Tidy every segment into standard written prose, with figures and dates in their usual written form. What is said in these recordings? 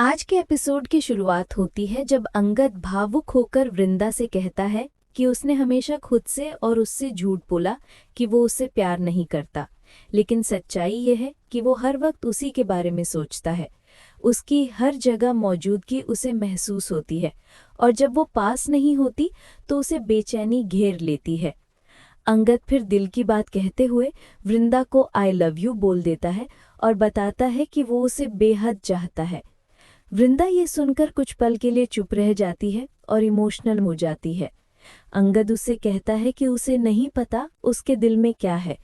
आज के एपिसोड की शुरुआत होती है जब अंगद भावुक होकर वृंदा से कहता है कि उसने हमेशा खुद से और उससे झूठ बोला कि वो उससे प्यार नहीं करता, लेकिन सच्चाई ये है कि वो हर वक्त उसी के बारे में सोचता है। उसकी हर जगह मौजूदगी उसे महसूस होती है और जब वो पास नहीं होती तो उसे बेचैनी घेर लेती है। अंगद फिर दिल की बात कहते हुए वृंदा को आई लव यू बोल देता है और बताता है कि वो उसे बेहद चाहता है। वृंदा ये सुनकर कुछ पल के लिए चुप रह जाती है और इमोशनल हो जाती है। अंगद उससे कहता है कि उसे नहीं पता उसके दिल में क्या है,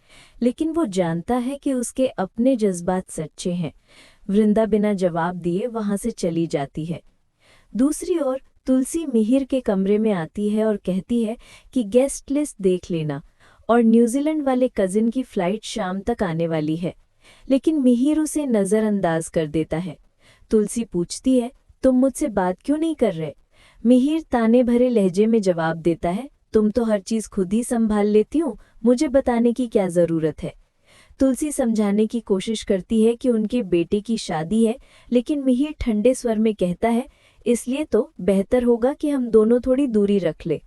लेकिन वो जानता है कि उसके अपने जज्बात सच्चे हैं। वृंदा बिना जवाब दिए वहां से चली जाती है। दूसरी ओर तुलसी मिहिर के कमरे में आती है और कहती है कि गेस्ट लिस्ट देख लेना और न्यूजीलैंड वाले कजिन की फ्लाइट शाम तक आने वाली है, लेकिन मिहिर उसे नज़रअंदाज कर देता है। तुलसी पूछती है, तुम मुझसे बात क्यों नहीं कर रहे? मिहिर ताने भरे लहजे में जवाब देता है, तुम तो हर चीज खुद ही संभाल लेती हो, मुझे बताने की क्या जरूरत है। तुलसी समझाने की कोशिश करती है कि उनके बेटे की शादी है, लेकिन मिहिर ठंडे स्वर में कहता है, इसलिए तो बेहतर होगा कि हम दोनों थोड़ी दूरी रख ले।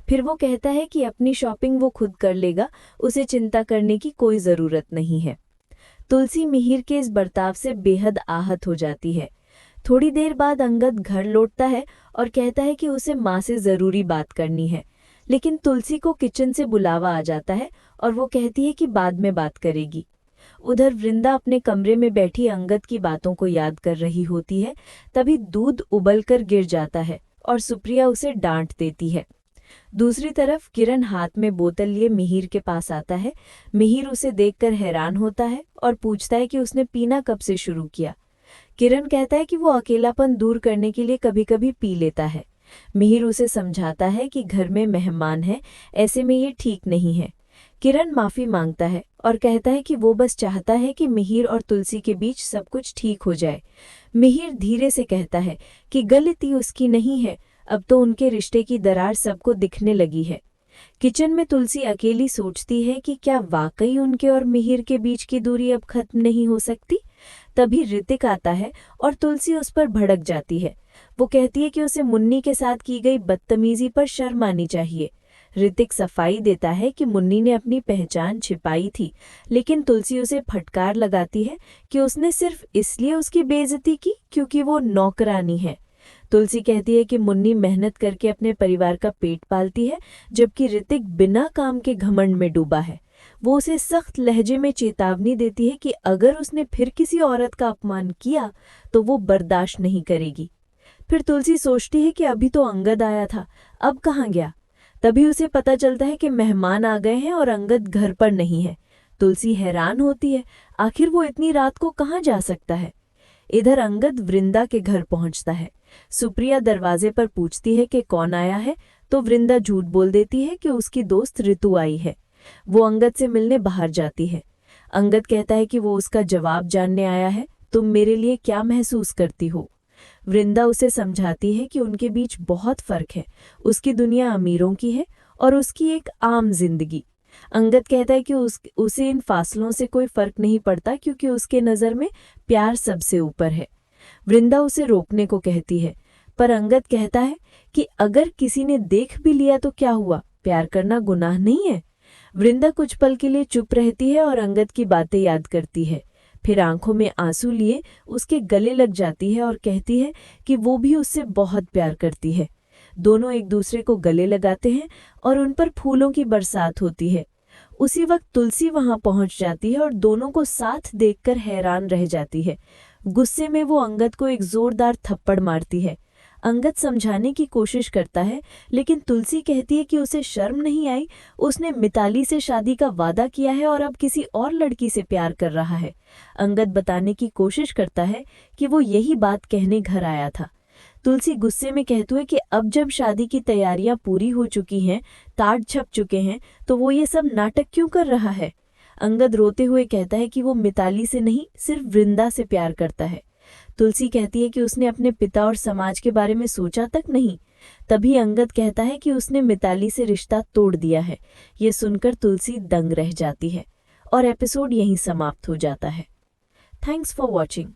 फिर वो कहता है कि अपनी शॉपिंग वो खुद कर लेगा, उसे चिंता करने की कोई जरूरत नहीं है। तुलसी मिहिर के इस बर्ताव से बेहद आहत हो जाती है। थोड़ी देर बाद अंगद घर लौटता है और कहता है कि उसे माँ से जरूरी बात करनी है, लेकिन तुलसी को किचन से बुलावा आ जाता है और वो कहती है कि बाद में बात करेगी। उधर वृंदा अपने कमरे में बैठी अंगद की बातों को याद कर रही होती है। तभी दूध उबलकर गिर जाता है और सुप्रिया उसे डांट देती है। दूसरी तरफ किरण हाथ में बोतल लिए मिहिर के पास आता है। मिहिर उसे देखकर हैरान होता है और पूछता है कि उसने पीना कब से शुरू किया। किरण कहता है कि वो अकेलापन दूर करने के लिए कभी-कभी पी लेता है। मिहिर उसे समझाता है कि घर में मेहमान है, ऐसे में ये ठीक नहीं है। किरण माफी मांगता है और कहता है कि वो बस चाहता है कि मिहिर और तुलसी के बीच सब कुछ ठीक हो जाए। मिहिर धीरे से कहता है कि गलती उसकी नहीं है, अब तो उनके रिश्ते की दरार सबको दिखने लगी है। किचन में तुलसी अकेली सोचती है कि क्या वाकई उनके और मिहिर के बीच की दूरी अब खत्म नहीं हो सकती। तभी ऋतिक आता है और तुलसी उस पर भड़क जाती है। वो कहती है कि उसे मुन्नी के साथ की गई बदतमीजी पर शर्म आनी चाहिए। ऋतिक सफाई देता है कि मुन्नी ने अपनी पहचान छिपाई थी, लेकिन तुलसी उसे फटकार लगाती है कि उसने सिर्फ इसलिए उसकी बेइज्जती की क्योंकि वो नौकरानी है। तुलसी कहती है कि मुन्नी मेहनत करके अपने परिवार का पेट पालती है, जबकि ऋतिक बिना काम के घमंड में डूबा है। वो उसे सख्त लहजे में चेतावनी देती है कि अगर उसने फिर किसी औरत का अपमान किया तो वो बर्दाश्त नहीं करेगी। फिर तुलसी सोचती है कि अभी तो अंगद आया था, अब कहाँ गया। तभी उसे पता चलता है कि मेहमान आ गए हैं और अंगद घर पर नहीं है। तुलसी हैरान होती है, आखिर वो इतनी रात को कहाँ जा सकता है। इधर अंगद वृंदा के घर पहुंचता है। सुप्रिया दरवाजे पर पूछती है कि कौन आया है, तो वृंदा झूठ बोल देती है कि उसकी दोस्त ऋतु आई है। वो अंगद से मिलने बाहर जाती है। अंगद कहता है कि वो उसका जवाब जानने आया है, तुम मेरे लिए क्या महसूस करती हो। वृंदा उसे समझाती है कि उनके बीच बहुत फर्क है, उसकी दुनिया अमीरों की है और उसकी एक आम जिंदगी। अंगद कहता है कि उसे इन फासलों से कोई फर्क नहीं पड़ता क्योंकि उसके नज़र में प्यार सबसे ऊपर है। वृंदा उसे रोकने को कहती है, पर अंगद कहता है कि अगर किसी ने देख भी लिया तो क्या हुआ, प्यार करना गुनाह नहीं है। वृंदा कुछ पल के लिए चुप रहती है और अंगद की बातें याद करती है। फिर आंखों में आंसू लिए उसके गले लग जाती है और कहती है कि वो भी उससे बहुत प्यार करती है। दोनों एक दूसरे को गले लगाते हैं और उन पर फूलों की बरसात होती है। उसी वक्त तुलसी वहां पहुंच जाती है और दोनों को साथ देखकर हैरान रह जाती है। गुस्से में वो अंगद को एक जोरदार थप्पड़ मारती है। अंगद समझाने की कोशिश करता है, लेकिन तुलसी कहती है कि उसे शर्म नहीं आई, उसने मिताली से शादी का वादा किया है और अब किसी और लड़की से प्यार कर रहा है। अंगद बताने की कोशिश करता है कि वो यही बात कहने घर आया था। तुलसी गुस्से में कहती है कि अब जब शादी की तैयारियां पूरी हो चुकी हैं, कार्ड छप चुके हैं, तो वो ये सब नाटक क्यों कर रहा है। अंगद रोते हुए कहता है कि वो मिताली से नहीं, सिर्फ वृंदा से प्यार करता है। तुलसी कहती है कि उसने अपने पिता और समाज के बारे में सोचा तक नहीं। तभी अंगद कहता है कि उसने मिताली से रिश्ता तोड़ दिया है। ये सुनकर तुलसी दंग रह जाती है और एपिसोड यहीं समाप्त हो जाता है। Thanks for watching.